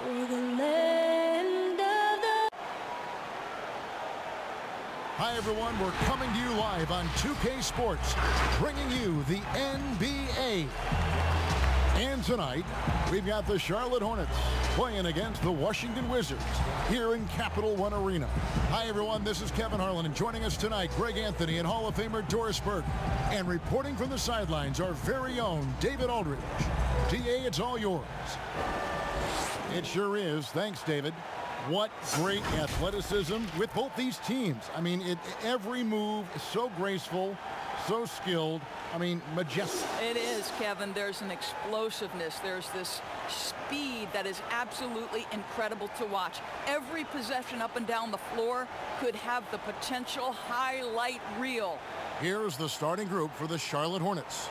for the land of the... Hi everyone, we're coming to you live on 2K Sports, bringing you the NBA. And tonight, we've got the Charlotte Hornets playing against the Washington Wizards here in Capital One Arena. Hi everyone, this is Kevin Harlan, and joining us tonight, Greg Anthony and Hall of Famer Doris Burke. And reporting from the sidelines, our very own David Aldridge. DA, it's all yours. It sure is. Thanks, David. What great athleticism with both these teams. I mean, every move is so graceful, so skilled. I mean, majestic. It is, Kevin. There's an explosiveness. There's this speed that is absolutely incredible to watch. Every possession up and down the floor could have the potential highlight reel. Here's the starting group for the Charlotte Hornets.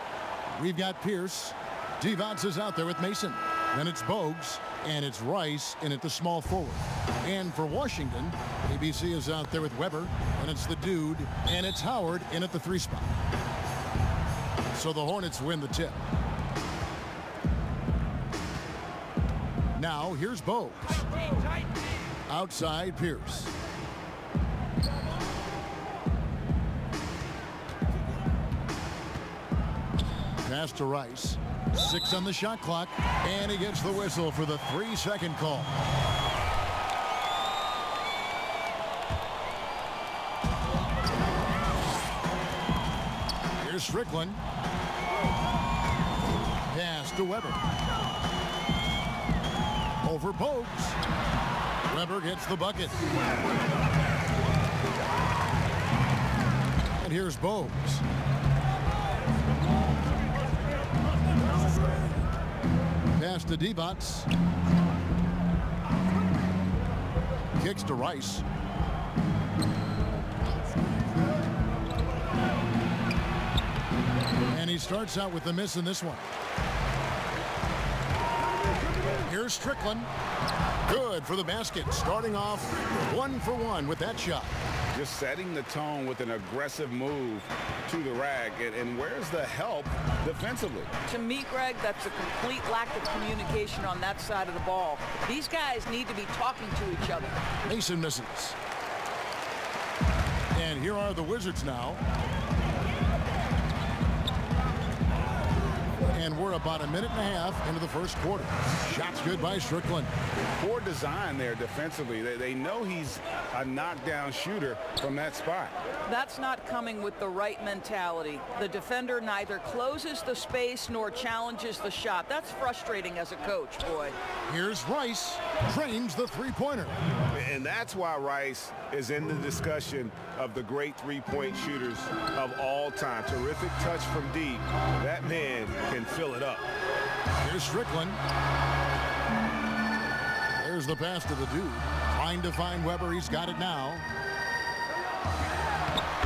We've got Pierce. Devonts is out there with Mason. Then it's Bogues, and it's Rice in at the small forward. And for Washington, ABC is out there with Weber, and it's the dude, and it's Howard in at the 3 spot. So the Hornets win the tip. Now here's Bogues. Outside Pierce. Pass to Rice. 6 on the shot clock, and he gets the whistle for the 3-second call. Here's Strickland. Pass to Weber. Over Bogues. Weber gets the bucket. And here's Bogues. Pass to Devonts. Kicks to Rice. And he starts out with the miss in this one. Here's Strickland. Good for the basket. Starting off 1 for 1 with that shot. Just setting the tone with an aggressive move to the rack. And where's the help defensively? To me, Greg, that's a complete lack of communication on that side of the ball. These guys need to be talking to each other. Mason misses. And here are the Wizards now. And we're about a minute and a half into the first quarter. Shots good by Strickland. Poor design there defensively. They know he's a knockdown shooter from that spot. That's not coming with the right mentality. The defender neither closes the space nor challenges the shot. That's frustrating as a coach, boy. Here's Rice. Trains the three-pointer. And that's why Rice is in the discussion of the great three-point shooters of all time. Terrific touch from deep. That man can fill it up. Here's Strickland. There's the pass to the dude. Trying to find Weber. He's got it now.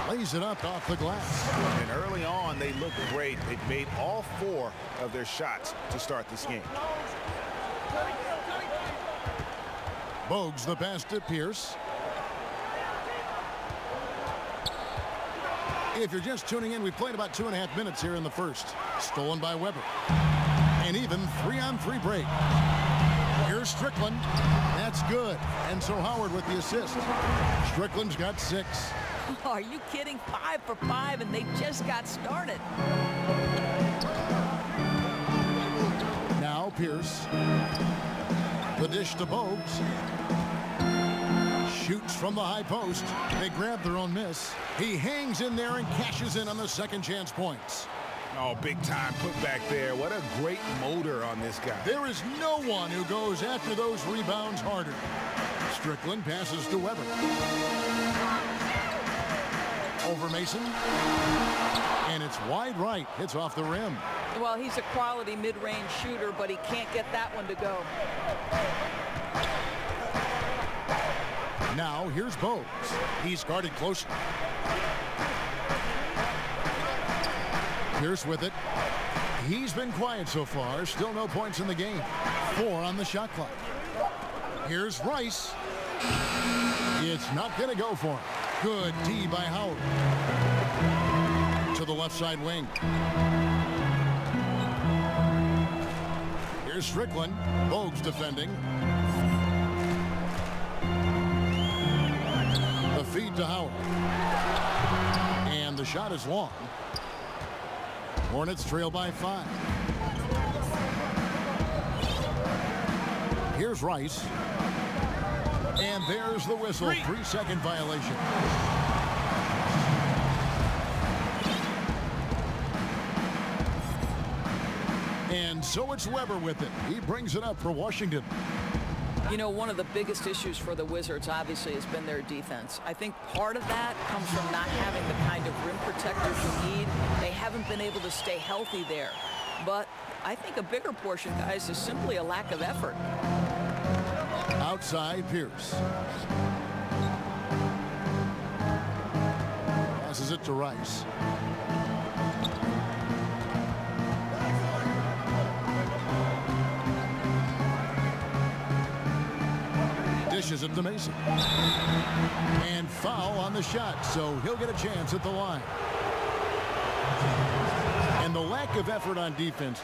Lays it up off the glass. And early on, they looked great. They made all 4 of their shots to start this game. Bogues the pass to Pierce. If you're just tuning in, we've played about 2.5 minutes here in the first. Stolen by Weber. And even 3-on-3 break. Here's Strickland. That's good. And so Howard with the assist. Strickland's got 6. Oh, are you kidding? 5 for 5, and they just got started. Now Pierce. The dish to Bogues. Shoots from the high post. They grab their own miss. He hangs in there and cashes in on the second chance points. Oh, big time put back there. What a great motor on this guy. There is no one who goes after those rebounds harder. Strickland passes to Weber. Over Mason. And it's wide right. Hits off the rim. Well, he's a quality mid-range shooter, but he can't get that one to go. Now here's Bogues. He's guarded closely. Pierce with it. He's been quiet so far. Still no points in the game. 4 on the shot clock. Here's Rice. It's not going to go for him. Good D by Howard. To the left side wing. Here's Strickland. Bogues defending. The feed to Howard. And the shot is long. Hornets trail by 5. Here's Rice. And there's the whistle. 3-second violation. And so it's Weber with it. He brings it up for Washington. You know, one of the biggest issues for the Wizards, obviously, has been their defense. I think part of that comes from not having the kind of rim protectors you need. They haven't been able to stay healthy there. But I think a bigger portion, guys, is simply a lack of effort. Outside, Pierce. Passes it to Rice. Dishes it to Mason. And foul on the shot, so he'll get a chance at the line. And the lack of effort on defense,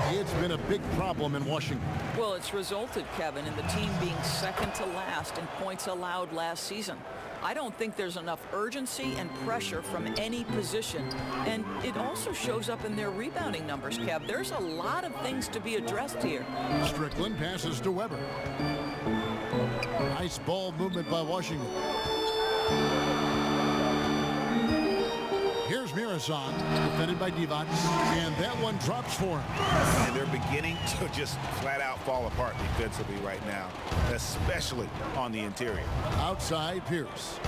it's been a big problem in Washington. Well, it's resulted, Kevin, in the team being second to last in points allowed last season. I don't think there's enough urgency and pressure from any position. And it also shows up in their rebounding numbers, Kev. There's a lot of things to be addressed here. Strickland passes to Weber. Nice ball movement by Washington. Here's Mirazan, defended by Divac, and that one drops for him. And they're beginning to just flat out fall apart defensively right now, especially on the interior. Outside, Pierce.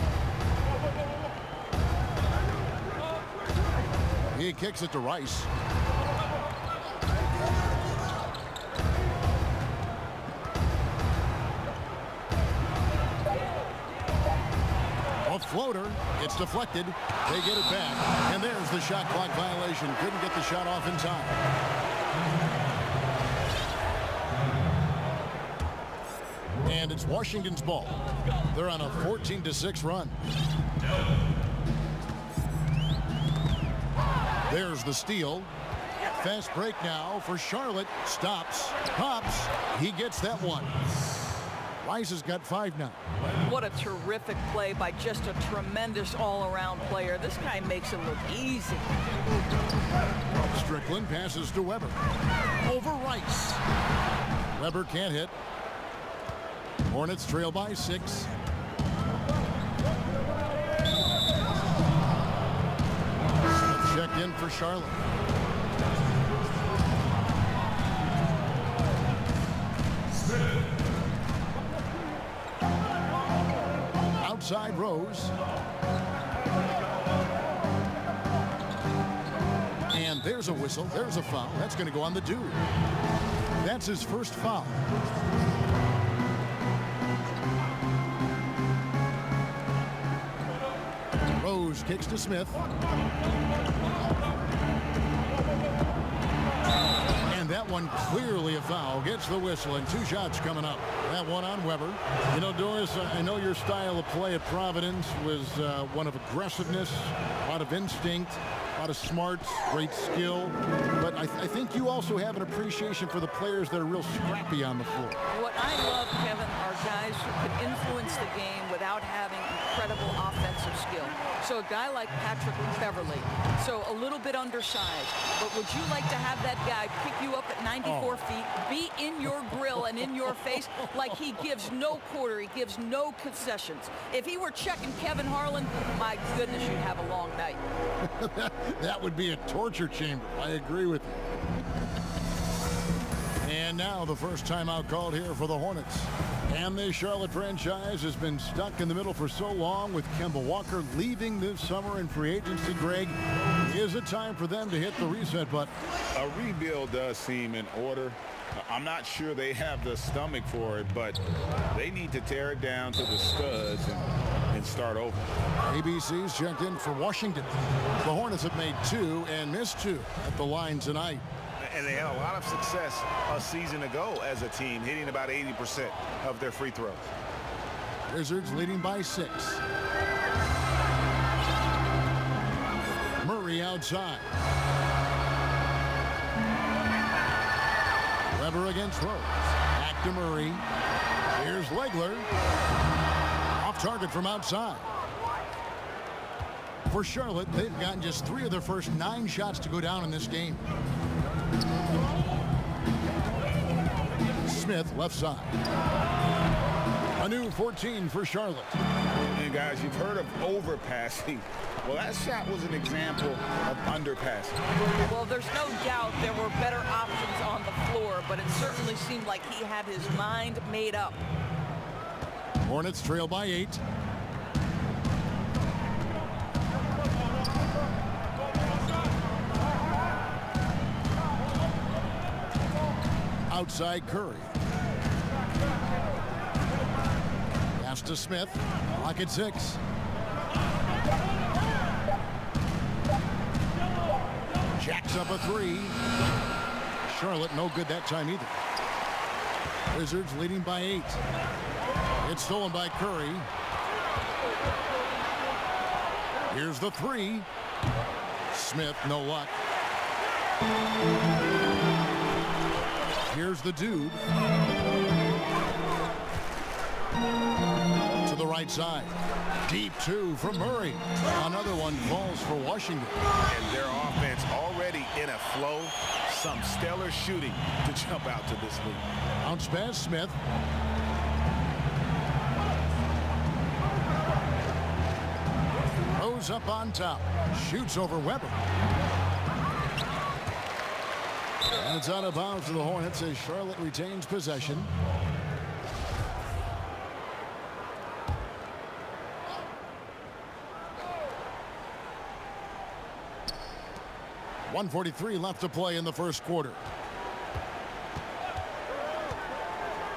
He kicks it to Rice. A floater. It's deflected. They get it back. And there's the shot clock violation. Couldn't get the shot off in time. And it's Washington's ball. They're on a 14-6 run. There's the steal. Fast break now for Charlotte. Stops. Pops. He gets that one. Rice has got 5 now. What a terrific play by just a tremendous all-around player. This guy makes it look easy. Strickland passes to Weber. Over Rice. Weber can't hit. Hornets trail by 6. Checked in for Charlotte. Outside Rose. And there's a whistle. There's a foul. That's going to go on the dude. That's his first foul. Rose kicks to Smith. And that one clearly a foul. Gets the whistle, and 2 shots coming up. That one on Weber. You know, Doris, I know your style of play at Providence was one of aggressiveness, a lot of instinct, a lot of smarts, great skill. But I think you also have an appreciation for the players that are real scrappy on the floor. What I love, Kevin, are guys who can influence the game without having incredible offensive skill. So a guy like Patrick Beverly, so a little bit undersized, but would you like to have that guy pick you up at 94 feet, be in your grill and in your face like he gives no quarter, he gives no concessions? If he were checking Kevin Harlan, my goodness, you'd have a long night. That would be a torture chamber. I agree with you. And now the first timeout called here for the Hornets. And the Charlotte franchise has been stuck in the middle for so long with Kemba Walker leaving this summer in free agency. Greg, is it time for them to hit the reset button? A rebuild does seem in order. I'm not sure they have the stomach for it, but they need to tear it down to the studs and start over. ABC's checked in for Washington. The Hornets have made 2 and missed 2 at the line tonight. And they had a lot of success a season ago as a team, hitting about 80% of their free throws. Wizards leading by 6. Murray outside. Weber against Rose. Back to Murray. Here's Legler. Off target from outside. For Charlotte, they've gotten just 3 of their first 9 shots to go down in this game. Smith, left side. A new 14 for Charlotte. And guys, you've heard of overpassing. Well, that shot was an example of underpassing. Well, there's no doubt there were better options on the floor, but it certainly seemed like he had his mind made up. Hornets trail by 8. Outside Curry. Pass to Smith. Clock at 6. Jacks up a 3. Charlotte no good that time either. Wizards leading by 8. It's stolen by Curry. Here's the 3. Smith, no luck. Here's the dude. To the right side. Deep 2 from Murray. Another one falls for Washington. And their offense already in a flow. Some stellar shooting to jump out to this lead. Bounce pass, Smith. Rose up on top. Shoots over Weber. And it's out of bounds to the Hornets as Charlotte retains possession. .143 left to play in the first quarter.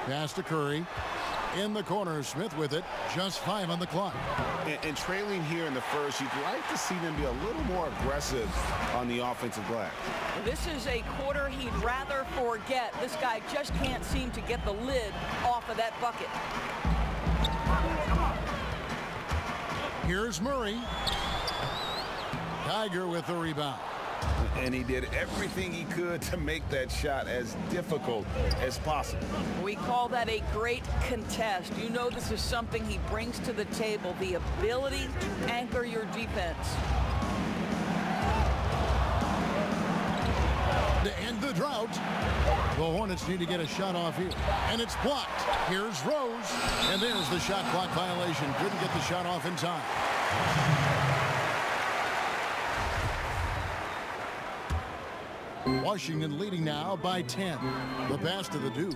Pass to Curry. In the corner, Smith with it. Just 5 on the clock. And trailing here in the first, you'd like to see them be a little more aggressive on the offensive glass. This is a quarter he'd rather forget. This guy just can't seem to get the lid off of that bucket. Here's Murray. Geiger with the rebound. And he did everything he could to make that shot as difficult as possible. We call that a great contest. You know this is something he brings to the table, the ability to anchor your defense. To end the drought, the Hornets need to get a shot off here. And it's blocked. Here's Rose. And there's the shot clock violation. Couldn't get the shot off in time. Washington leading now by 10. The pass to the dude.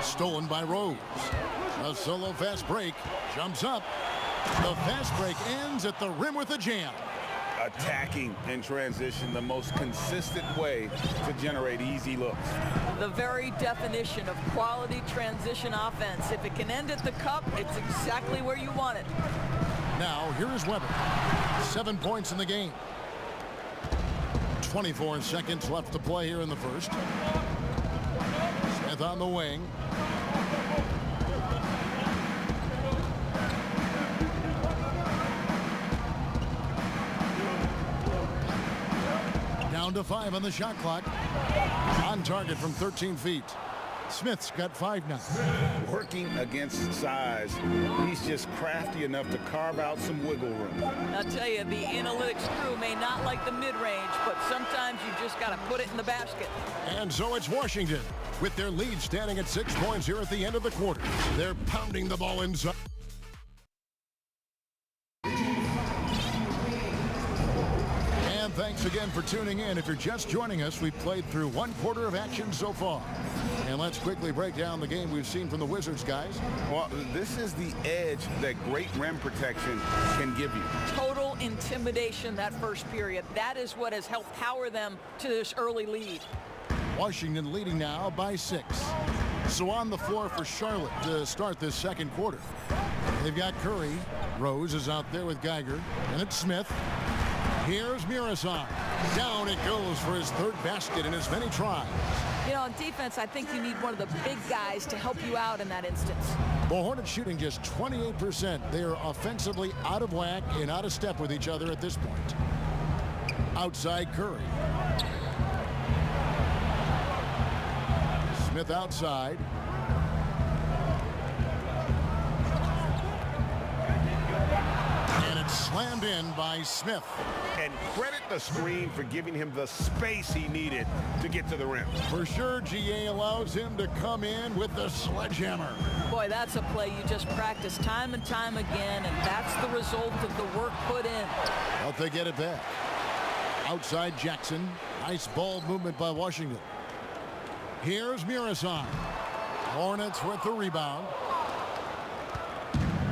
Stolen by Rose. A solo fast break. Jumps up. The fast break ends at the rim with a jam. Attacking in transition, the most consistent way to generate easy looks. The very definition of quality transition offense. If it can end at the cup, it's exactly where you want it. Now, here is Weber. 7 points in the game. 24 seconds left to play here in the first. Smith on the wing. Down to 5 on the shot clock. On target from 13 feet. Smith's got 5 now. Working against size, he's just crafty enough to carve out some wiggle room. I'll tell you, the analytics crew may not like the mid-range, but sometimes you just got to put it in the basket. And so it's Washington with their lead standing at 6 points here at the end of the quarter. They're pounding the ball inside. And thanks again for tuning in. If you're just joining us, we've played through 1 quarter of action so far. And let's quickly break down the game we've seen from the Wizards, guys. Well, this is the edge that great rim protection can give you. Total intimidation that first period. That is what has helped power them to this early lead. Washington leading now by 6. So on the floor for Charlotte to start this second quarter. They've got Curry. Rose is out there with Geiger. And it's Smith. Here's Murasov. Down it goes for his 3rd basket in as many tries. You know, on defense, I think you need one of the big guys to help you out in that instance. The Hornets shooting just 28%. They are offensively out of whack and out of step with each other at this point. Outside Curry. Smith outside. And it's slammed in by Smith. And credit the screen for giving him the space he needed to get to the rim. For sure, GA allows him to come in with the sledgehammer. Boy, that's a play you just practice time and time again, and that's the result of the work put in. But they get it back. Outside Jackson. Nice ball movement by Washington. Here's Murison. Hornets with the rebound.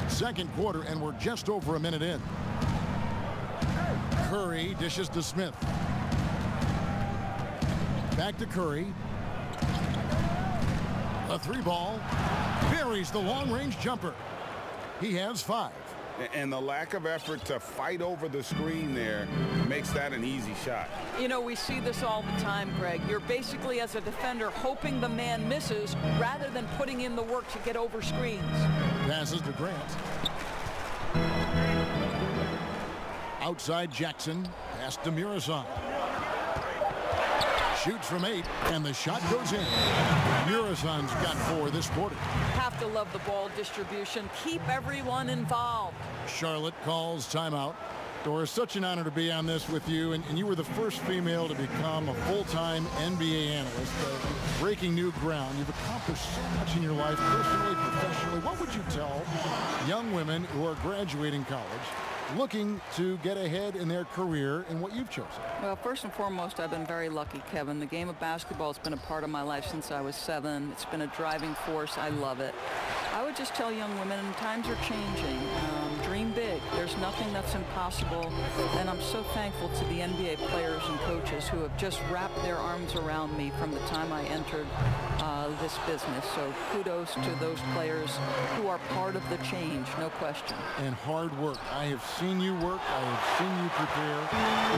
Second quarter, and we're just over a minute in. Curry dishes to Smith. Back to Curry. A three ball. Buries the long-range jumper. He has 5. And the lack of effort to fight over the screen there makes that an easy shot. You know, we see this all the time, Greg. You're basically, as a defender, hoping the man misses rather than putting in the work to get over screens. Passes to Grant. Outside Jackson. Pass to Murison. Shoots from 8, and the shot goes in. Murison's got 4 this quarter. Have to love the ball distribution. Keep everyone involved. Charlotte calls timeout. Doris, such an honor to be on this with you, and you were the first female to become a full-time NBA analyst. Breaking new ground. You've accomplished so much in your life, personally, professionally. What would you tell young women who are graduating college, looking to get ahead in their career in what you've chosen? Well, first and foremost, I've been very lucky, Kevin. The game of basketball has been a part of my life since I was 7. It's been a driving force. I love it. I would just tell young women, times are changing. Dream big. There's nothing that's impossible. And I'm so thankful to the NBA players and coaches who have just wrapped their arms around me from the time I entered this business. So kudos to those players who are part of the change, no question. And hard work. I have seen you work. I have seen you prepare.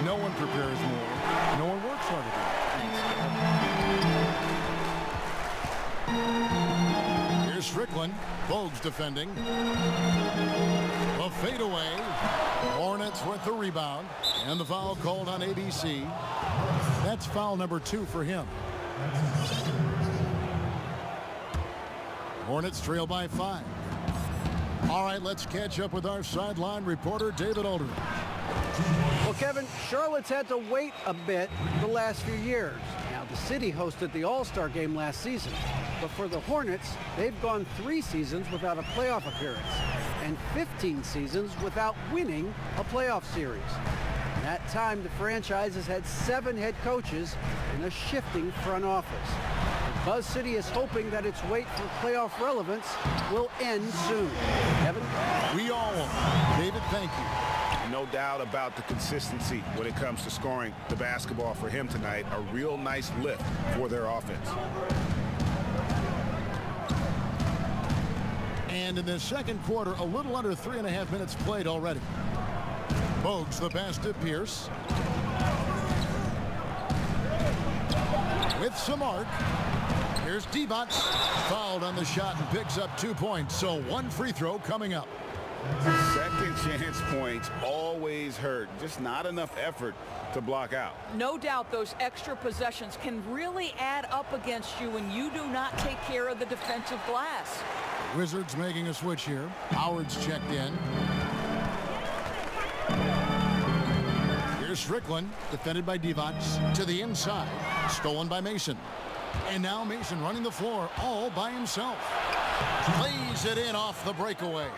No one prepares more. No one works harder than you. Here's Strickland. Bogues defending. A fadeaway. Hornets with the rebound. And the foul called on ABC. That's foul number 2 for him. Hornets trail by 5. All right, let's catch up with our sideline reporter, David Aldridge. Well, Kevin, Charlotte's had to wait a bit the last few years. Now, the city hosted the All-Star game last season. But for the Hornets, they've gone 3 seasons without a playoff appearance and 15 seasons without winning a playoff series. In that time, the franchise has had 7 head coaches and a shifting front office. Buzz City is hoping that its wait for playoff relevance will end soon. Kevin? We all will. David, thank you. No doubt about the consistency when it comes to scoring the basketball for him tonight. A real nice lift for their offense. And in the second quarter, a little under 3.5 minutes played already. Bogues the pass to Pierce. With some arc. Here's Divac. Fouled on the shot and picks up 2 points. So 1 free throw coming up. Second chance points always hurt. Just not enough effort to block out. No doubt those extra possessions can really add up against you when you do not take care of the defensive glass. Wizards making a switch here. Howard's checked in. Here's Strickland, defended by Divac, to the inside. Stolen by Mason. And now Mason running the floor all by himself. Plays it in off the breakaway.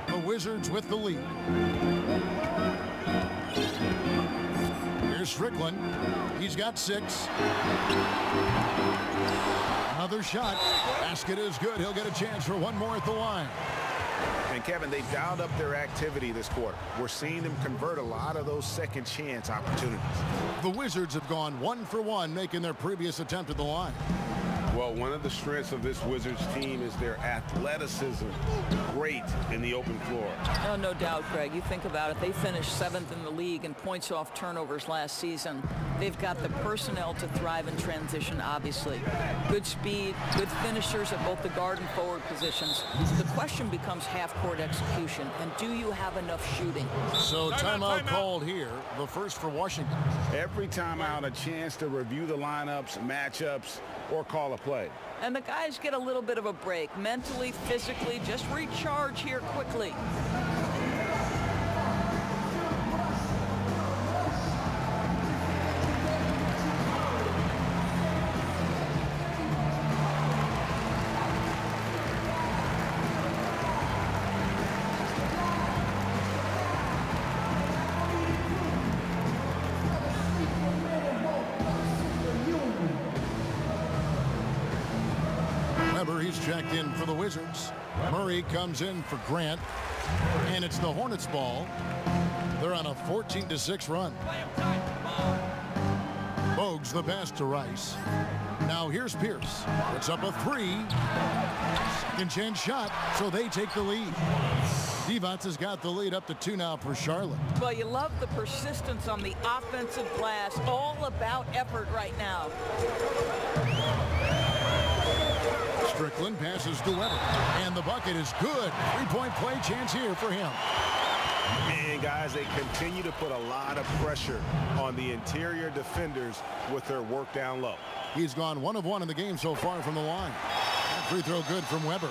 The Wizards with the lead. Here's Strickland. He's got 6. Another shot. Basket is good. He'll get a chance for 1 more at the line. And Kevin, they've dialed up their activity this quarter. We're seeing them convert a lot of those second chance opportunities. The Wizards have gone 1 for 1, making their previous attempt at the line. Well, one of the strengths of this Wizards team is their athleticism. Great in the open floor. Oh, no doubt, Greg. You think about it. They finished 7th in the league in points off turnovers last season. They've got the personnel to thrive in transition, obviously. Good speed, good finishers at both the guard and forward positions. The question becomes half-court execution, and do you have enough shooting? So timeout called here, the first for Washington. Every timeout, a chance to review the lineups, matchups, or call a play. And the guys get a little bit of a break, mentally, physically, just recharge here quickly. He's checked in for the Wizards. Murray comes in for Grant, and it's the Hornets ball. They're on a 14-6 run. Bogues the pass to Rice. Now here's Pierce. Puts up a 3. Second chance shot, so they take the lead. Divac has got the lead up to 2 now for Charlotte. Well, you love the persistence on the offensive glass. All about effort right now. Strickland passes to Weber, and the bucket is good. 3-point play chance here for him. And guys, they continue to put a lot of pressure on the interior defenders with their work down low. He's gone 1 of 1 in the game so far from the line. That free throw good from Weber.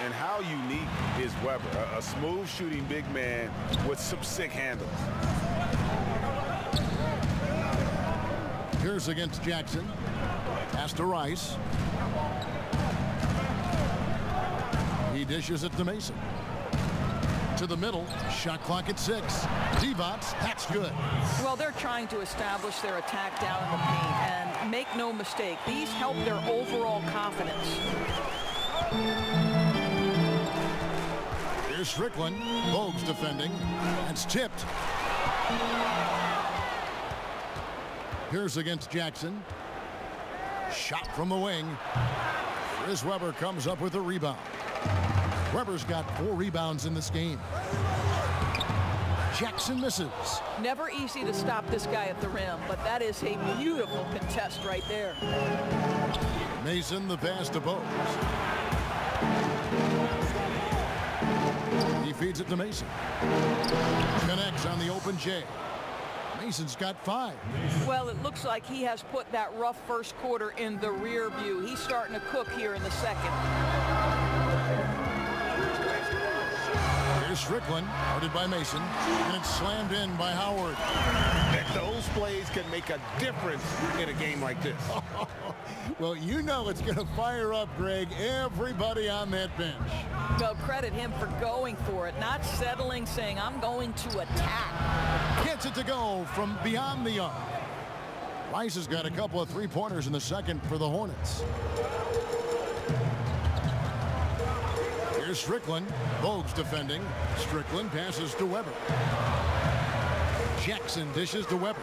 And how unique is Weber? A smooth shooting big man with some sick handles. Here's against Jackson. Pass to Rice. He dishes it to Mason. To the middle. Shot clock at 6. Divac, that's good. Well, they're trying to establish their attack down in the paint. And make no mistake, these help their overall confidence. Here's Strickland. Bogues defending. It's tipped. Here's against Jackson. Shot from the wing. Chris Webber comes up with a rebound. Weber's got 4 rebounds in this game. Jackson misses. Never easy to stop this guy at the rim, but that is a beautiful contest right there. Mason the pass to Bogues. He feeds it to Mason. Connects on the open J. Mason's got 5. Well, it looks like he has put that rough first quarter in the rear view. He's starting to cook here in the second. Here's Strickland, guarded by Mason, and it's slammed in by Howard. Those plays can make a difference in a game like this. Well, you know it's going to fire up, Greg, everybody on that bench. Well, credit him for going for it, not settling, saying, I'm going to attack. Gets it to go from beyond the arc. Rice has got a couple of 3-pointers in the second for the Hornets. Here's Strickland. Bogues defending. Strickland passes to Weber. Jackson dishes to Weber.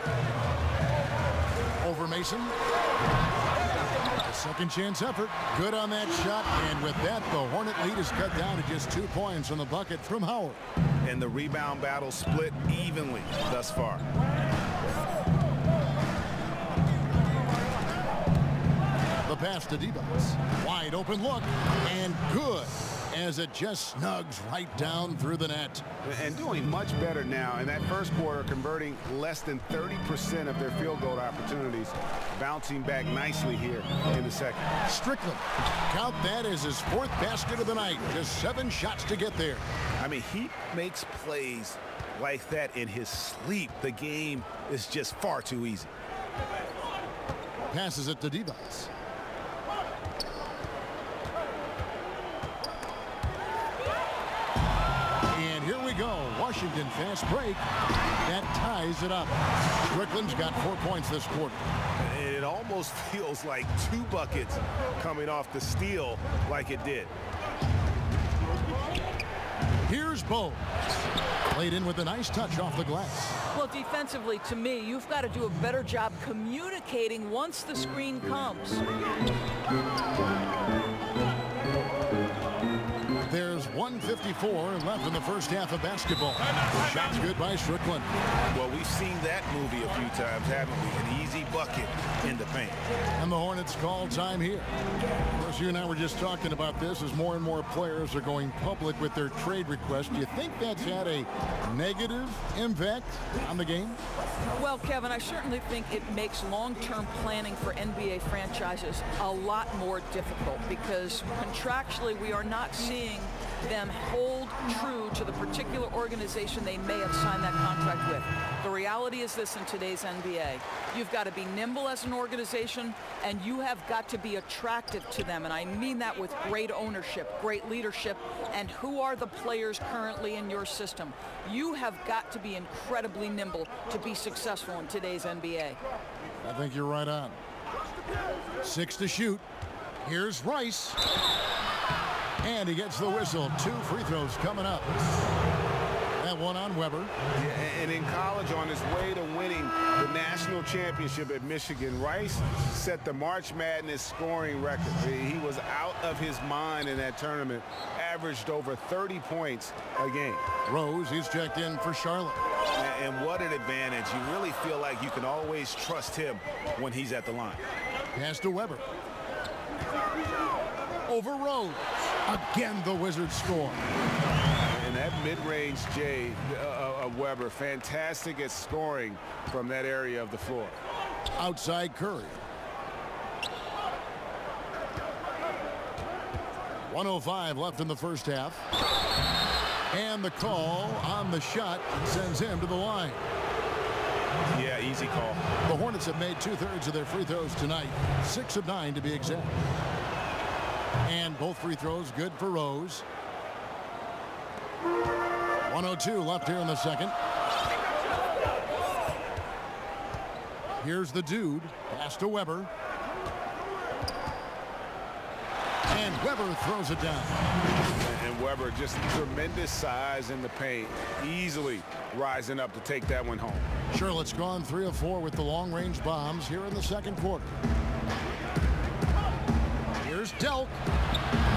Over Mason. A second chance effort. Good on that shot. And with that, the Hornet lead is cut down to just 2 points on the bucket from Howard. And the rebound battle split evenly thus far. The pass to Divac. Wide open look. And good, as it just snugs right down through the net. And doing much better now in that first quarter, converting less than 30% of their field goal opportunities, bouncing back nicely here in the second. Strickland, count that as his 4th basket of the night. Just 7 shots to get there. I mean, he makes plays like that in his sleep. The game is just far too easy. Passes it to Divac. And here we go. Washington fast break. That ties it up. Strickland's got 4 points this quarter. It almost feels like 2 buckets coming off the steal like it did. Here's Bo. Played in with a nice touch off the glass. Well, defensively, to me, you've got to do a better job communicating once the screen comes. There's 1:54 left in the first half of basketball. Shot's good by Strickland. Well, we've seen that movie a few times, haven't we? An easy bucket in the paint. And the Hornets call time here. Of course, you and I were just talking about this as more and more players are going public with their trade requests. Do you think that's had a negative impact on the game? Well, Kevin, I certainly think it makes long-term planning for NBA franchises a lot more difficult because contractually we are not seeing them hold true to the particular organization they may have signed that contract with. The reality is this in today's NBA. You've got to be nimble as an organization, and you have got to be attractive to them. And I mean that with great ownership, great leadership, and who are the players currently in your system. You have got to be incredibly nimble to be successful in today's NBA. I think you're right on. 6 to shoot. Here's Rice. And he gets the whistle. 2 free throws coming up. That one on Weber. Yeah, and in college, on his way to winning the national championship at Michigan, Rice set the March Madness scoring record. He was out of his mind in that tournament, averaged over 30 points a game. Rose, he's checked in for Charlotte. And what an advantage. You really feel like you can always trust him when he's at the line. Pass to Weber. Over Rose. Again, the Wizards score. And that mid-range J of Weber, fantastic at scoring from that area of the floor. Outside Curry. 1:05 left in the first half. And the call on the shot sends him to the line. Yeah, easy call. The Hornets have made 2/3 of their free throws tonight. 6 of 9 to be exact. And both free throws good for Rose. 1:02 left here in the second. Here's the dude. Pass to Weber. And Weber throws it down. And Weber, just tremendous size in the paint, easily rising up to take that one home. Charlotte's gone 3 of 4 with the long-range bombs here in the second quarter. Here's Delk,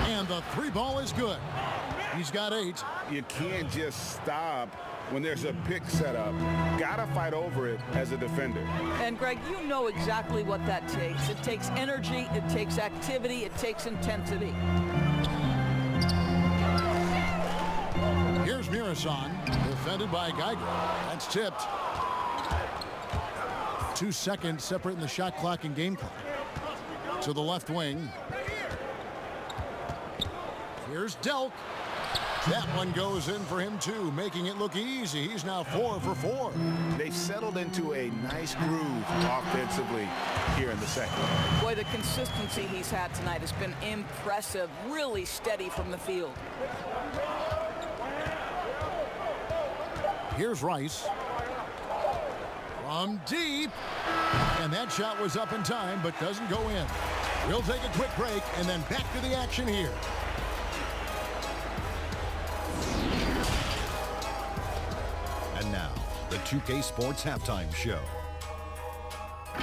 and the 3 ball is good. He's got 8. You can't just stop when there's a pick set up. Gotta fight over it as a defender. And Greg, you know exactly what that takes. It takes energy, it takes activity, it takes intensity. Here's Mirasan, defended by Geiger. That's tipped. 2 seconds separating the shot clock and game clock. To the left wing. Here's Delk. That one goes in for him too, making it look easy. He's now 4 for 4. They've settled into a nice groove offensively here in the second. Boy, the consistency he's had tonight has been impressive, really steady from the field. Here's Rice. From deep. And that shot was up in time, but doesn't go in. We'll take a quick break and then back to the action here. And now, the 2K Sports Halftime Show.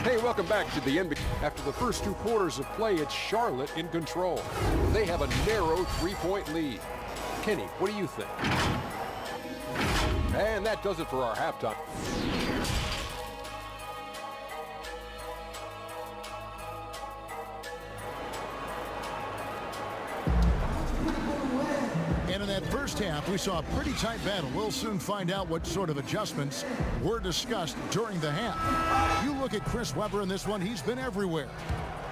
Hey, welcome back to the NBA. After the first 2 quarters of play, it's Charlotte in control. They have a narrow 3-point lead. Kenny, what do you think? And that does it for our halftime. And in that first half, we saw a pretty tight battle. We'll soon find out what sort of adjustments were discussed during the half. You look at Chris Webber in this one, he's been everywhere.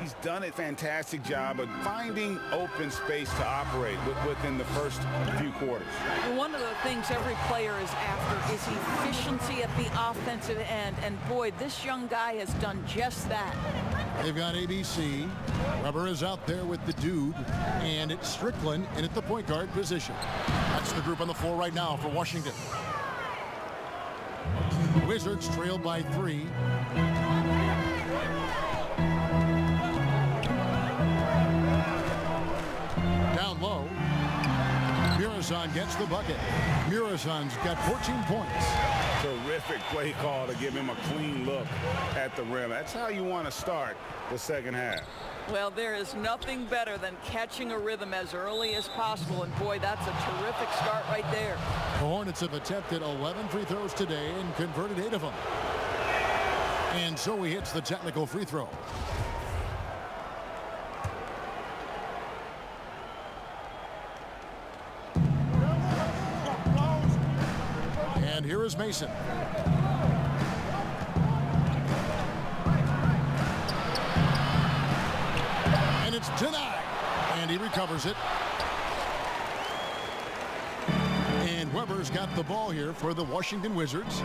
He's done a fantastic job of finding open space to operate within the first few quarters. Well, one of the things every player is after is efficiency at the offensive end. And boy, this young guy has done just that. They've got ABC. Webber is out there with the dude. And it's Strickland in at the point guard position. That's the group on the floor right now for Washington. Wizards trail by 3. Down low. Murison gets the bucket. Murison's got 14 points. Terrific play call to give him a clean look at the rim. That's how you want to start the second half. Well, there is nothing better than catching a rhythm as early as possible, and boy, that's a terrific start right there. The Hornets have attempted 11 free throws today and converted 8 of them. And so he hits the technical free throw. And here is Mason. And it's denied. And he recovers it. And Weber's got the ball here for the Washington Wizards.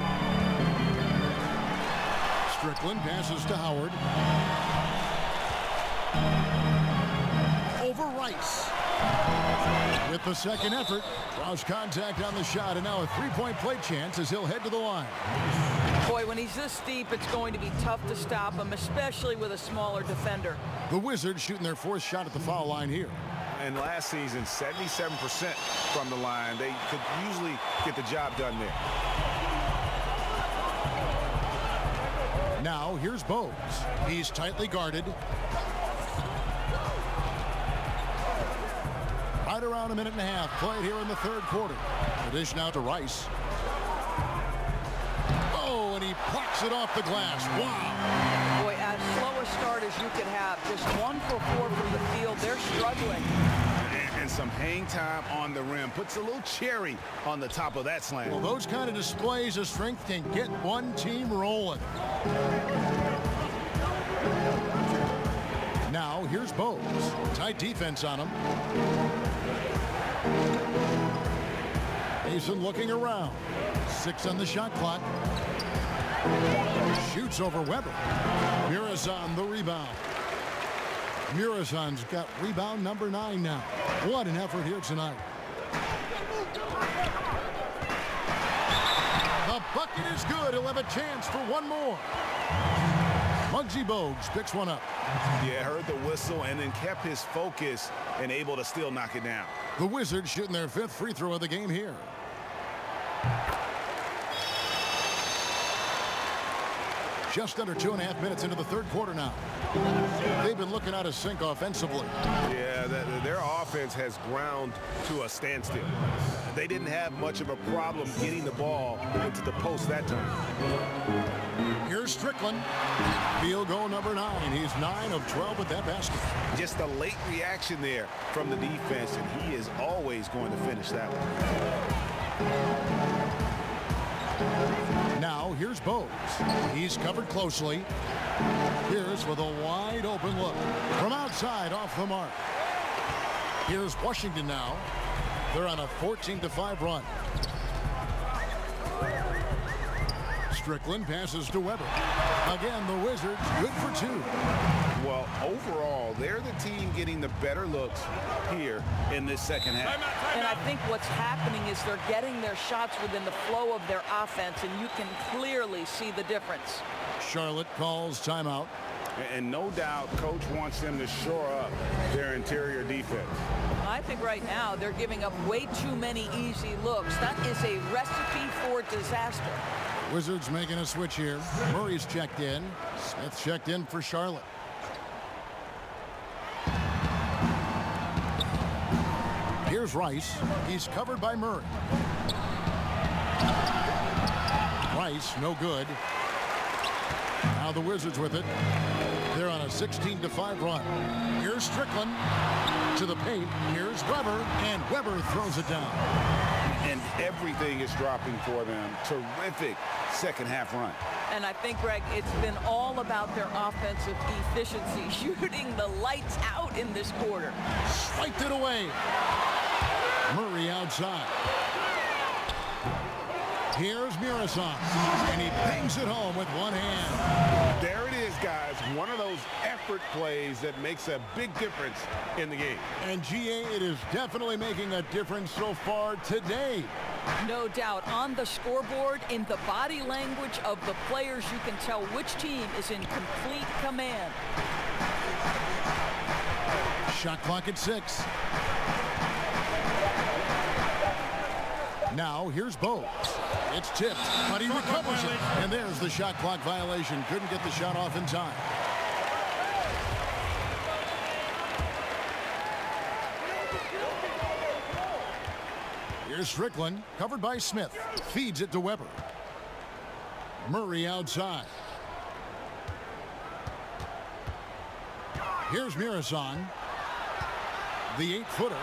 Strickland passes to Howard. Over Rice. With the second effort, draws contact on the shot, and now a three-point play chance as he'll head to the line. Boy, when he's this deep, it's going to be tough to stop him, especially with a smaller defender. The Wizards shooting their fourth shot at the foul line here. And last season, 77% from the line. They could usually get the job done there. Now, here's Bogues. He's tightly guarded. Right around a minute and a half played here in the third quarter. The dish now to Rice. Oh, and he plucks it off the glass. Wow. Boy, as slow a start as you could have. Just 1 for 4 from the field. They're struggling. And some hang time on the rim. Puts a little cherry on the top of that slam. Well, those kind of displays of strength can get one team rolling. Now, here's Bogues. Tight defense on him. Mason looking around. 6 on the shot clock. Shoots over Weber. Murison the rebound. Murison's got rebound number 9 now. What an effort here tonight. The bucket is good. He'll have a chance for one more. Muggsy Bogues picks one up. Yeah, heard the whistle and then kept his focus and able to still knock it down. The Wizards shooting their 5th free throw of the game here. Just under 2.5 minutes into the third quarter now. They've been looking out of sync offensively. Yeah, their offense has ground to a standstill. They didn't have much of a problem getting the ball into the post that time. Here's Strickland. Field goal number 9. He's 9 of 12 with that basket. Just a late reaction there from the defense, and he is always going to finish that one. Now, here's Bogues. He's covered closely. Here's with a wide open look. From outside, off the mark. Here's Washington now. They're on a 14-5 run. Strickland passes to Weber. Again, the Wizards good for 2. Well, overall, they're the team getting the better looks here in this second half. And I think what's happening is they're getting their shots within the flow of their offense, and you can clearly see the difference. Charlotte calls timeout. And no doubt, Coach wants them to shore up their interior defense. I think right now they're giving up way too many easy looks. That is a recipe for disaster. Wizards making a switch here. Murray's checked in. Smith checked in for Charlotte. Here's Rice. He's covered by Murray. Rice, no good. Now the Wizards with it. They're on a 16-5 run. Here's Strickland to the paint. Here's Weber, and Weber throws it down. And everything is dropping for them. Terrific second half run. And I think, Greg, it's been all about their offensive efficiency, shooting the lights out in this quarter. Swiped it away. Murray outside. Here's Murison, and he bangs it home with one hand. There it is, guys. One of those effort plays that makes a big difference in the game. And GA, it is definitely making a difference so far today. No doubt. On the scoreboard, in the body language of the players, you can tell which team is in complete command. Shot clock at 6. Now here's Bo. It's tipped, but he recovers it. And there's the shot clock violation. Couldn't get the shot off in time. Here's Strickland, covered by Smith. Feeds it to Weber. Murray outside. Here's Mirasan. The 8-footer.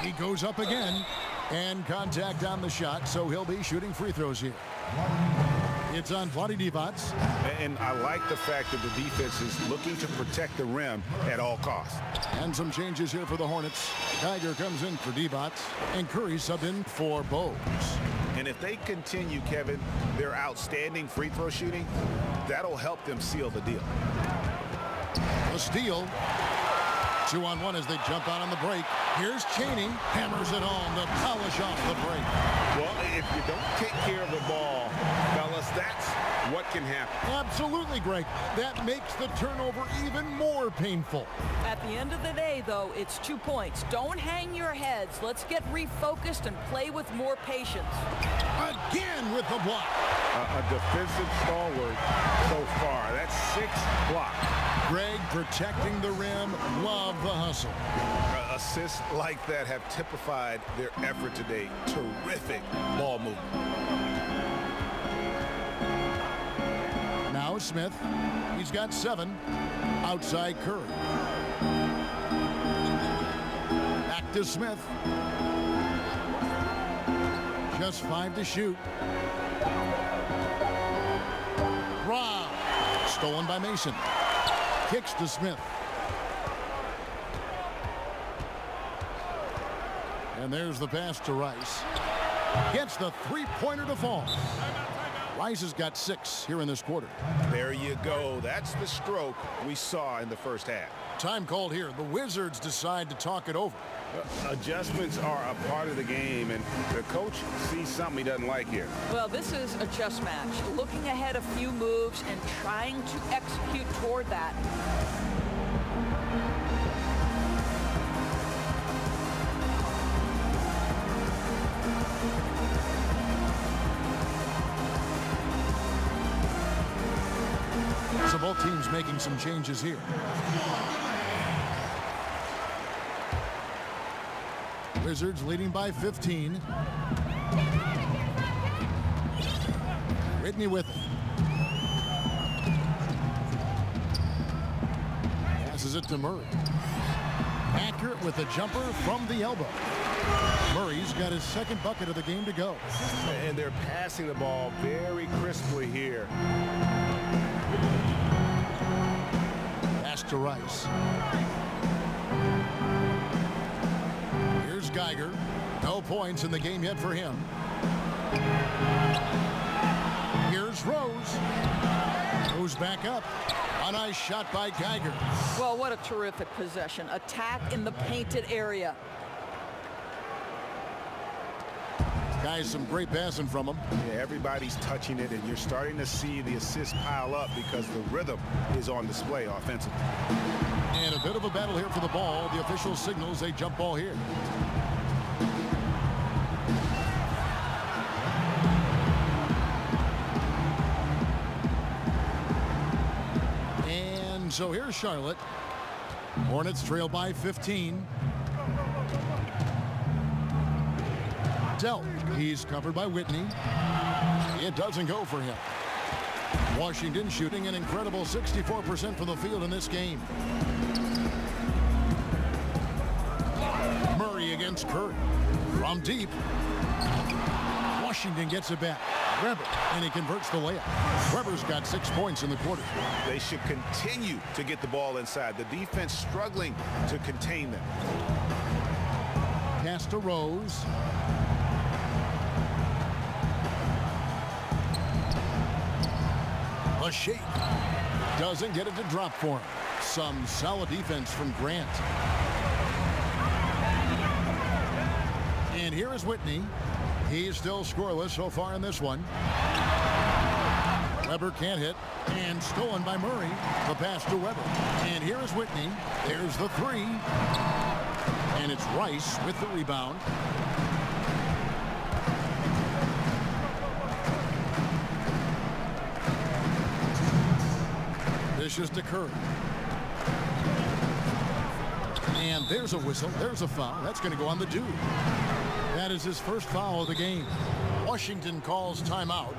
He goes up again. And contact on the shot, so he'll be shooting free throws here. It's on Vlade Divac. And I like the fact that the defense is looking to protect the rim at all costs. And some changes here for the Hornets. Geiger comes in for Divac, and Curry subbed in for Bowes. And if they continue, Kevin, their outstanding free throw shooting, that'll help them seal the deal. A steal. 2-on-1 as they jump out on the break. Here's Chaney. Hammers it home to polish off the break. Well, if you don't take care of the ball, fellas, that's what can happen. Absolutely, Greg. That makes the turnover even more painful. At the end of the day, though, it's 2 points. Don't hang your heads. Let's get refocused and play with more patience. Again with the block. A defensive stalwart so far. That's 6 blocks. Greg protecting the rim. Love the hustle. Assists like that have typified their effort today. Terrific ball movement. Now Smith. He's got 7. Outside Curry. Back to Smith. Just 5 to shoot. Rob. Stolen by Mason. Kicks to Smith. And there's the pass to Rice. Gets the three-pointer to fall. Rice has got 6 here in this quarter. There you go. That's the stroke we saw in the first half. Time called here. The Wizards decide to talk it over. Adjustments are a part of the game, and the coach sees something he doesn't like here. Well, this is a chess match. Looking ahead a few moves and trying to execute toward that. So both teams making some changes here. Wizards leading by 15. Whitney with it. Passes it to Murray. Accurate with a jumper from the elbow. Murray's got his second bucket of the game to go. And they're passing the ball very crisply here. Pass to Rice. Here's Geiger. No points in the game yet for him. Here's Rose. Goes back up. A nice shot by Geiger. Well, what a terrific possession. Attack in the painted area. Guys, some great passing from him. Yeah, everybody's touching it, and you're starting to see the assists pile up because the rhythm is on display offensively. And a bit of a battle here for the ball. The official signals a jump ball here. And so here's Charlotte. Hornets trail by 15. Delt. He's covered by Whitney. It doesn't go for him. Washington shooting an incredible 64% from the field in this game. Murray against Curry. From deep. Washington gets it back. Weber, and he converts the layup. Weber's got 6 points in the quarter. They should continue to get the ball inside. The defense struggling to contain them. Pass to Rose. A shake. Doesn't get it to drop for him. Some solid defense from Grant. And here is Whitney. He's still scoreless so far in this one. Weber can't hit. And stolen by Murray. The pass to Weber. And here is Whitney. There's the 3. And it's Rice with the rebound. Dishes to Curry. And there's a whistle. There's a foul. That's going to go on the dude. That is his first foul of the game. Washington calls timeout.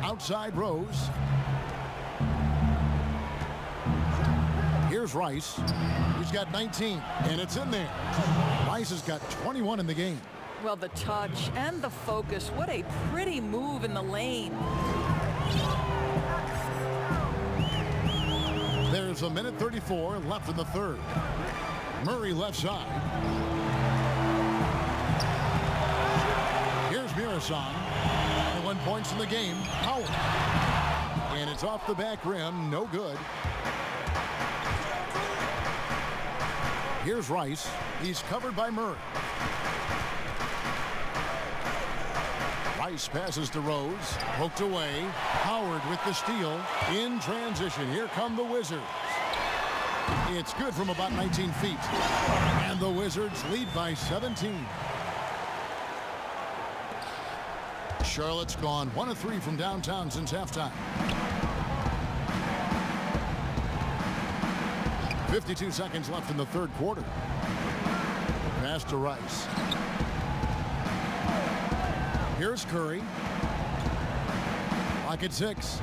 Outside Rose. Here's Rice. He's got 19, and it's in there. Rice has got 21 in the game. Well, the touch and the focus. What a pretty move in the lane. There's a minute 34 left in the third. Murray left side. Here's Mirasan. 21 points in the game. Howard. And it's off the back rim. No good. Here's Rice. He's covered by Murray. Rice passes to Rose. Poked away. Howard with the steal. In transition. Here come the Wizards. It's good from about 19 feet. And the Wizards lead by 17. Charlotte's gone 1 of 3 from downtown since halftime. 52 seconds left in the third quarter. Pass to Rice. Here's Curry. Clock at 6.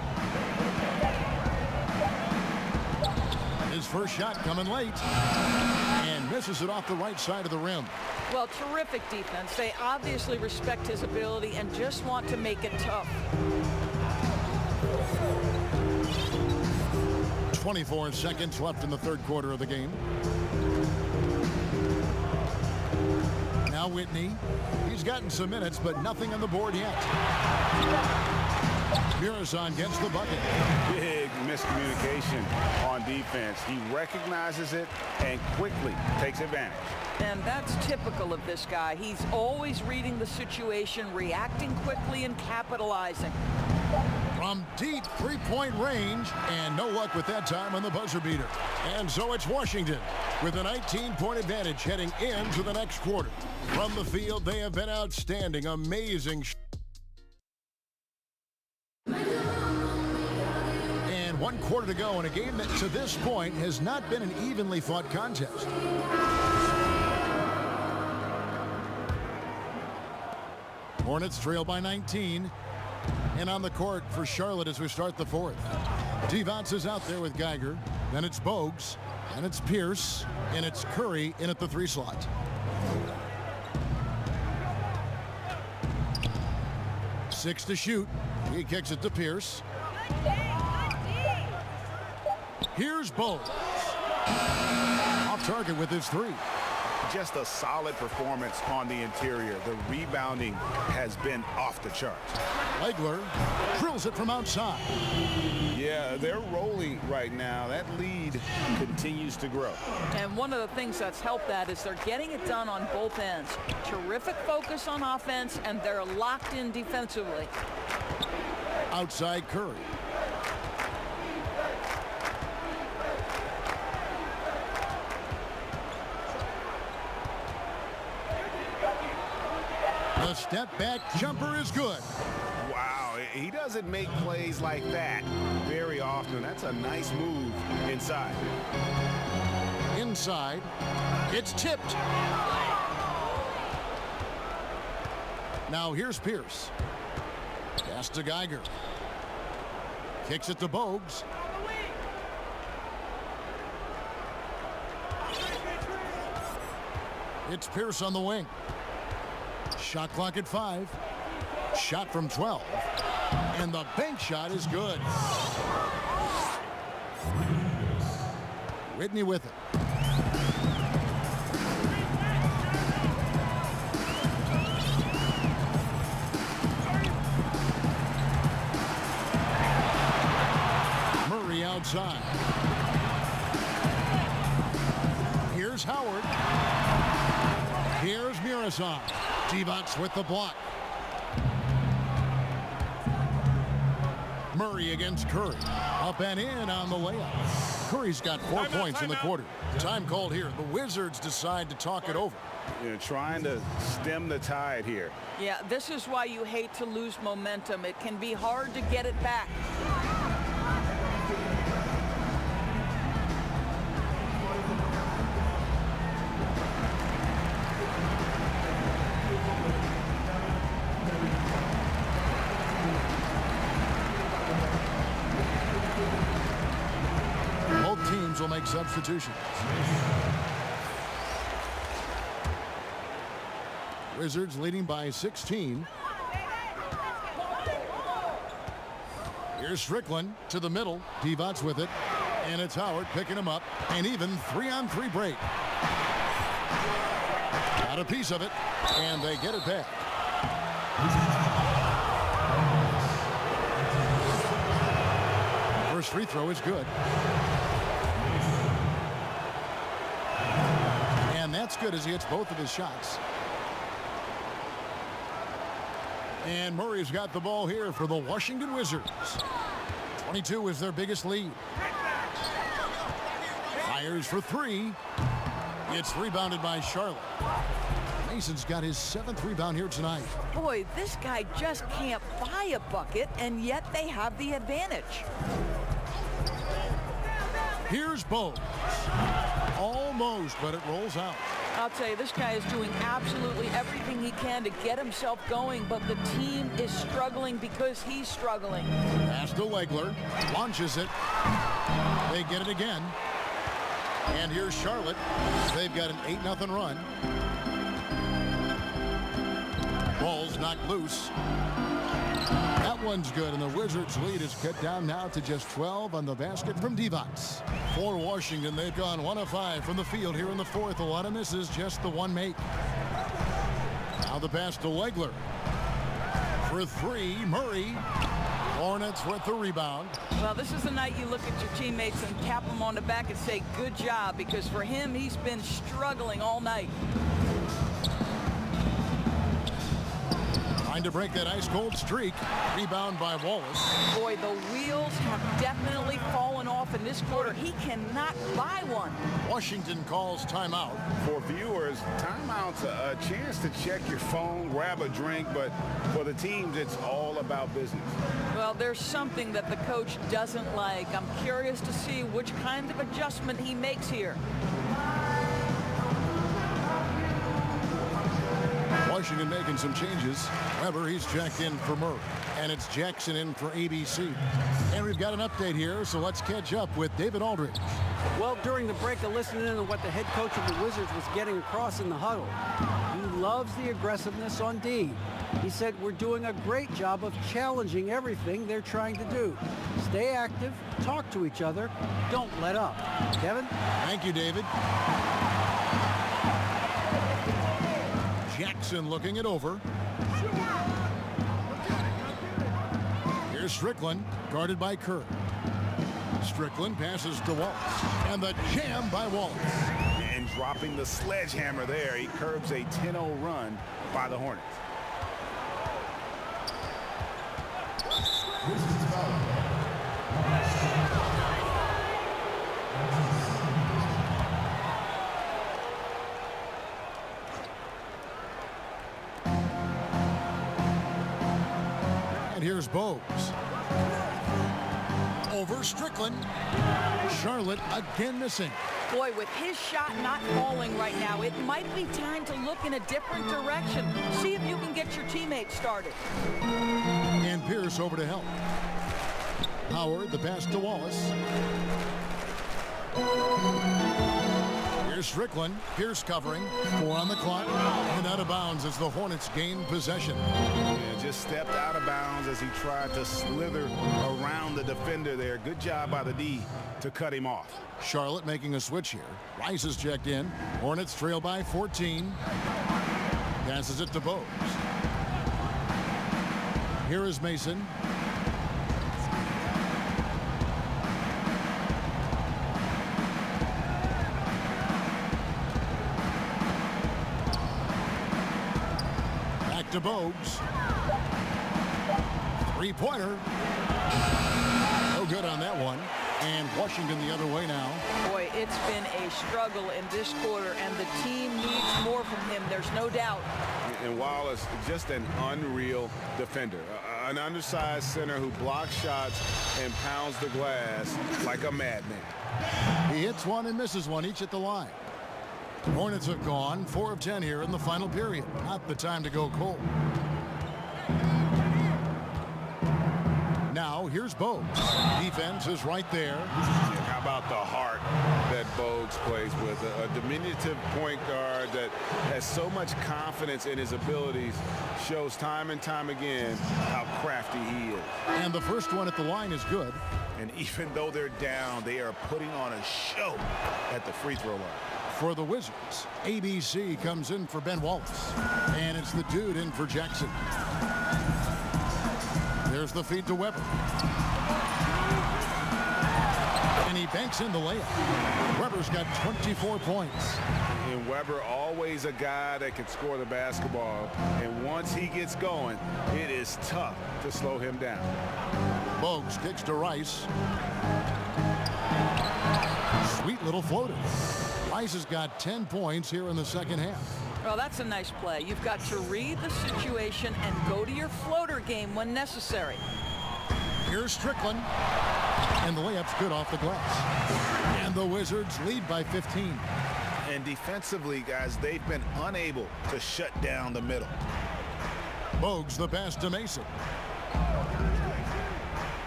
His first shot coming late. And misses it off the right side of the rim. Well, terrific defense. They obviously respect his ability and just want to make it tough. 24 seconds left in the third quarter of the game. Now Whitney. He's gotten some minutes, but nothing on the board yet. Mirasan gets the bucket. Big miscommunication on defense. He recognizes it and quickly takes advantage. And that's typical of this guy. He's always reading the situation, reacting quickly, and capitalizing. From deep three-point range, and no luck with that time on the buzzer beater. And so it's Washington with a 19-point advantage heading into the next quarter. From the field, they have been outstanding, amazing. And 1 quarter to go in a game that to this point has not been an evenly fought contest. Hornets trail by 19. And on the court for Charlotte as we start the fourth. Devonts is out there with Geiger. Then it's Bogues. And it's Pierce. And it's Curry in at the 3 slot. Six to shoot. He kicks it to Pierce. Here's Bogues. Off target with his 3. Just a solid performance on the interior. The rebounding has been off the charts. Legler drills it from outside. Yeah, they're rolling right now. That lead continues to grow. And one of the things that's helped that is they're getting it done on both ends. Terrific focus on offense, and they're locked in defensively. Outside Curry. The step back jumper is good. Wow, he doesn't make plays like that very often. That's a nice move inside. Inside, it's tipped. Now here's Pierce. Pass to Geiger. Kicks it to Bogues. It's Pierce on the wing. Shot clock at 5. Shot from 12. And the bank shot is good. Whitney with it. Murray outside. Here's Howard. Here's Murasov. Divac with the block. Murray against Curry. Up and in on the layup. Curry's got 4 points in the quarter. Time called here. The Wizards decide to talk it over. You're trying to stem the tide here. Yeah, this is why you hate to lose momentum. It can be hard to get it back. Will make substitutions. Wizards leading by 16. Here's Strickland to the middle. Divac with it. And it's Howard picking him up. And even 3-on-3 break. Got a piece of it. And they get it back. First free throw is good. And that's good as he hits both of his shots. And Murray's got the ball here for the Washington Wizards. 22 is their biggest lead. Fires for three. It's rebounded by Charlotte. Mason's got his 7th rebound here tonight. Boy, this guy just can't buy a bucket, and yet they have the advantage. Here's Bowes. Almost, but it rolls out. I'll tell you, this guy is doing absolutely everything he can to get himself going, but the team is struggling because he's struggling. Pass to Legler. Launches it. They get it again. And here's Charlotte. They've got an 8-0 run. Ball's knocked loose. That one's good, and the Wizards' lead is cut down now to just 12 on the basket from Divac. For Washington, they've gone 1 of 5 from the field here in the fourth. A lot of misses, just the one make. Now the pass to Legler. For three, Murray. Hornets with the rebound. Well, this is the night you look at your teammates and tap them on the back and say, good job, because for him, he's been struggling all night. Trying to break that ice-cold streak. Rebound by Wallace. Boy, the wheels have definitely fallen off in this quarter. He cannot buy one. Washington calls timeout. For viewers, timeout's a chance to check your phone, grab a drink, but for the teams, it's all about business. Well, there's something that the coach doesn't like. I'm curious to see which kind of adjustment he makes here. Washington making some changes. Weber, he's checked in for Murray. And it's Jackson in for ABC. And we've got an update here, so let's catch up with David Aldridge. Well, during the break, I listened in to what the head coach of the Wizards was getting across in the huddle. He loves the aggressiveness on D. He said, we're doing a great job of challenging everything they're trying to do. Stay active, talk to each other, don't let up. Kevin? Thank you, David. Jackson looking it over. Here's Strickland, guarded by Kerr. Strickland passes to Wallace. And the jam by Wallace. And dropping the sledgehammer there, he curbs a 10-0 run by the Hornets. And here's Bowes. Over Strickland. Charlotte again missing. Boy, with his shot not falling right now, it might be time to look in a different direction. See if you can get your teammates started. And Pierce over to help. Howard, the pass to Wallace. Here's Strickland. Pierce covering. 4 on the clock. And out of bounds as the Hornets gain possession. Yeah, just stepped out of bounds as he tried to slither around the defender there. Good job by the D to cut him off. Charlotte making a switch here. Rice is checked in. Hornets trail by 14. Passes it to Bogues. Here is Mason. Back to Bogues. Three-pointer. No good on that one. And Washington the other way now. Boy, it's been a struggle in this quarter, and the team needs more from him. There's no doubt. And Wallace, just an unreal defender. An undersized center who blocks shots and pounds the glass like a madman. He hits one and misses one, each at the line. Hornets have gone 4 of 10 here in the final period. Not the time to go cold. Now, here's Bogues. Defense is right there. How about the heart that Bogues plays with? A diminutive point guard that has so much confidence in his abilities, shows time and time again how crafty he is. And the first one at the line is good. And even though they're down, they are putting on a show at the free throw line. For the Wizards, ABC comes in for Ben Wallace. And it's the dude in for Jackson. There's the feed to Weber. And he banks in the layup. Weber's got 24 points. And Weber, always a guy that can score the basketball. And once he gets going, it is tough to slow him down. Bogues kicks to Rice. Sweet little floater. Rice has got 10 points here in the second half. Well, that's a nice play. You've got to read the situation and go to your floater game when necessary. Here's Strickland. And the layup's good off the glass. And the Wizards lead by 15. And defensively, guys, they've been unable to shut down the middle. Bogues the pass to Mason.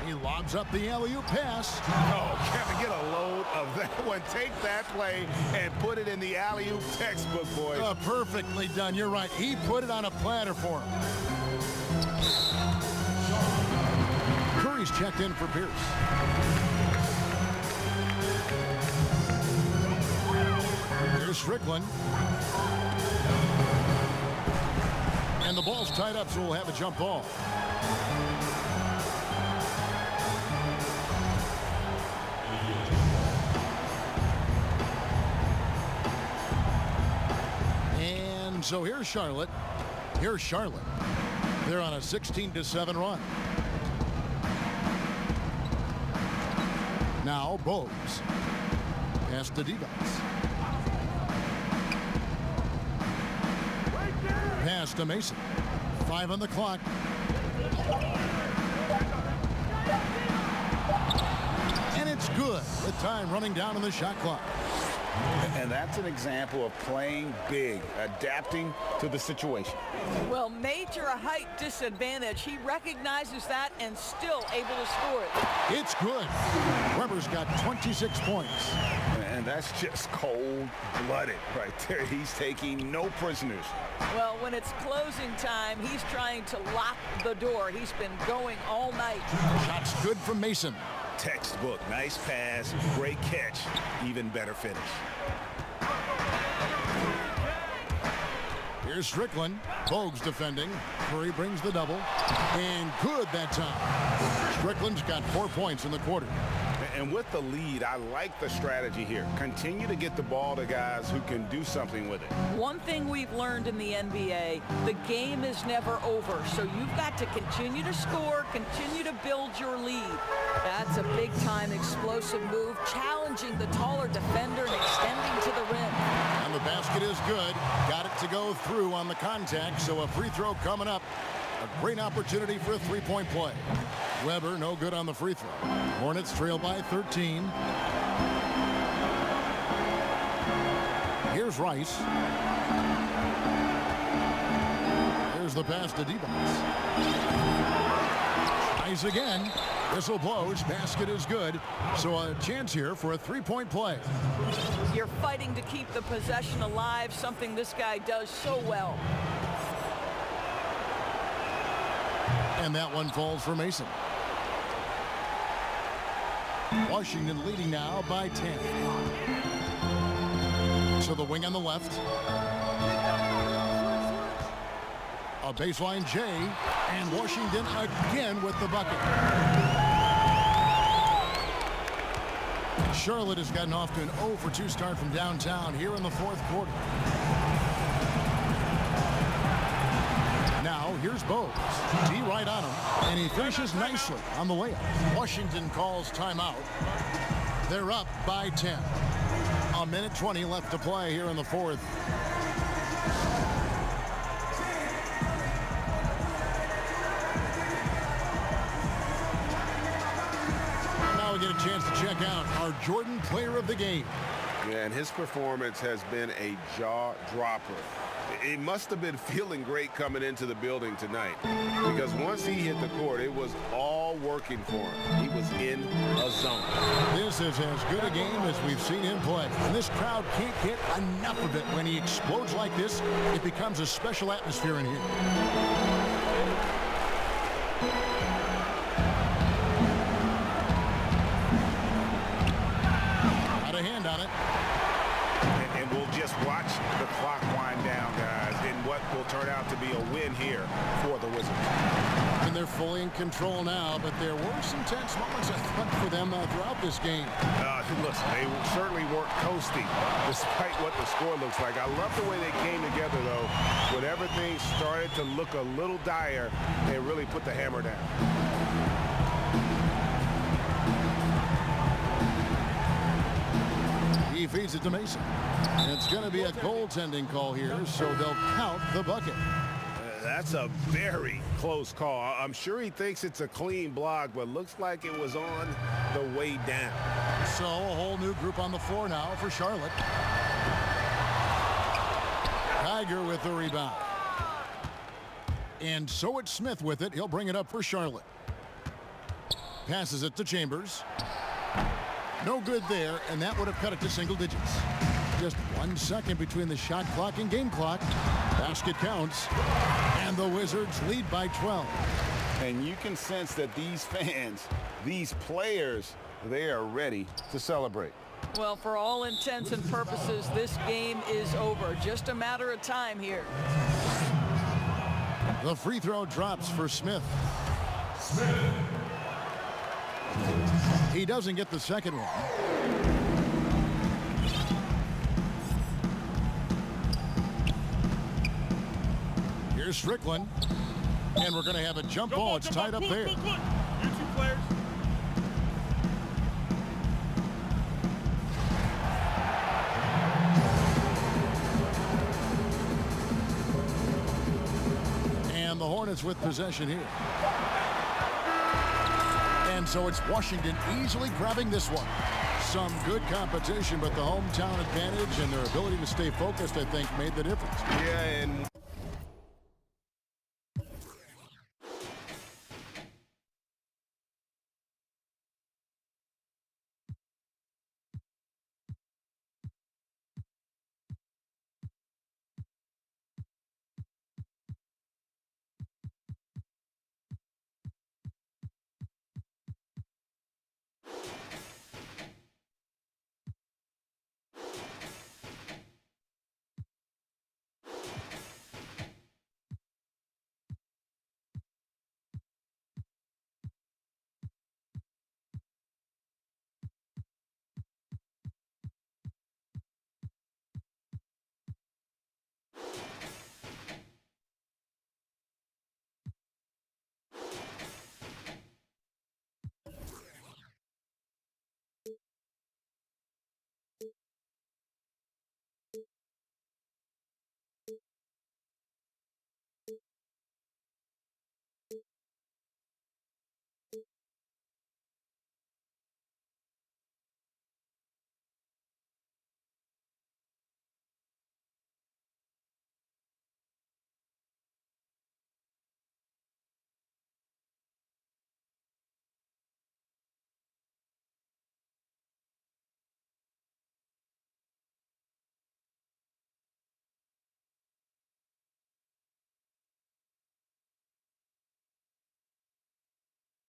He lobs up the alley-oop pass. Oh, Kevin, get a load of that one. Take that play and put it in the alley-oop textbook, boys. Perfectly done. You're right. He put it on a platter for him. Curry's checked in for Pierce. Here's Strickland. And the ball's tied up, so we'll have a jump ball. So here's Charlotte. Here's Charlotte. They're on a 16-7 run. Now Bogues. Pass to Divac. Pass to Mason. 5 on the clock. And it's good. The time running down on the shot clock. And that's an example of playing big, adapting to the situation. Well, major height disadvantage. He recognizes that and still able to score it. It's good. Weber's got 26 points. And that's just cold-blooded right there. He's taking no prisoners. Well, when it's closing time, he's trying to lock the door. He's been going all night. Shot's good from Mason. Textbook, nice pass, great catch, even better finish. Here's Strickland. Bogues defending. Curry brings the double. And good that time. Strickland's got 4 points in the quarter. And with the lead, I like the strategy here. Continue to get the ball to guys who can do something with it. One thing we've learned in the NBA, the game is never over. So you've got to continue to score, continue to build your lead. That's a big-time explosive move, challenging the taller defender and extending to the rim. And the basket is good. Got it to go through on the contact, so a free throw coming up. A great opportunity for a three-point play. Weber, no good on the free throw. Hornets trail by 13. Here's Rice. Here's the pass to Divac. Rice again. Whistle blows. Basket is good. So a chance here for a three-point play. You're You're fighting to keep the possession alive, something this guy does so well. And that one falls for Mason. Washington leading now by 10. So the wing on the left. A baseline J, and Washington again with the bucket. Charlotte has gotten off to an 0 for 2 start from downtown here in the fourth quarter. Now here's Bowes. D right on him, and he finishes nicely on the layup. Washington calls timeout. They're up by 10. A minute 20 left to play here in the fourth. Now we get a chance to check out our Jordan Player of the Game. Yeah, and his performance has been a jaw-dropper. He must have been feeling great coming into the building tonight, because once he hit the court, it was all working for him. He was in a zone. This is as good a game as we've seen him play. And this crowd can't get enough of it. When he explodes like this, it becomes a special atmosphere in here. Got a hand on it. And we'll just watch the clock wind down, guys, in what will turn out to be a win here for the Wizards. And they're fully in control now, but there were some tense moments, I thought, for them throughout this game. Listen, they certainly weren't coasting, despite what the score looks like. I love the way they came together, though. When everything started to look a little dire, they really put the hammer down. He feeds it to Mason. And it's going to be a goaltending call here, so they'll count the bucket. That's a very close call. I'm sure he thinks it's a clean block, but looks like it was on the way down. So a whole new group on the floor now for Charlotte. Tiger with the rebound. And so it's Smith with it. He'll bring it up for Charlotte. Passes it to Chambers. No good there, and that would have cut it to single digits. Just 1 second between the shot clock and game clock. Basket counts, and the Wizards lead by 12. And you can sense that these fans, these players, they are ready to celebrate. Well, for all intents and purposes, this game is over. Just a matter of time here. The free throw drops for Smith. He doesn't get the second one. Here's Strickland. And we're going to have a jump ball. It's tied up there. You two players. And the Hornets with possession here. And so it's Washington easily grabbing this one. Some good competition, but the hometown advantage and their ability to stay focused, I think, made the difference. Yeah, and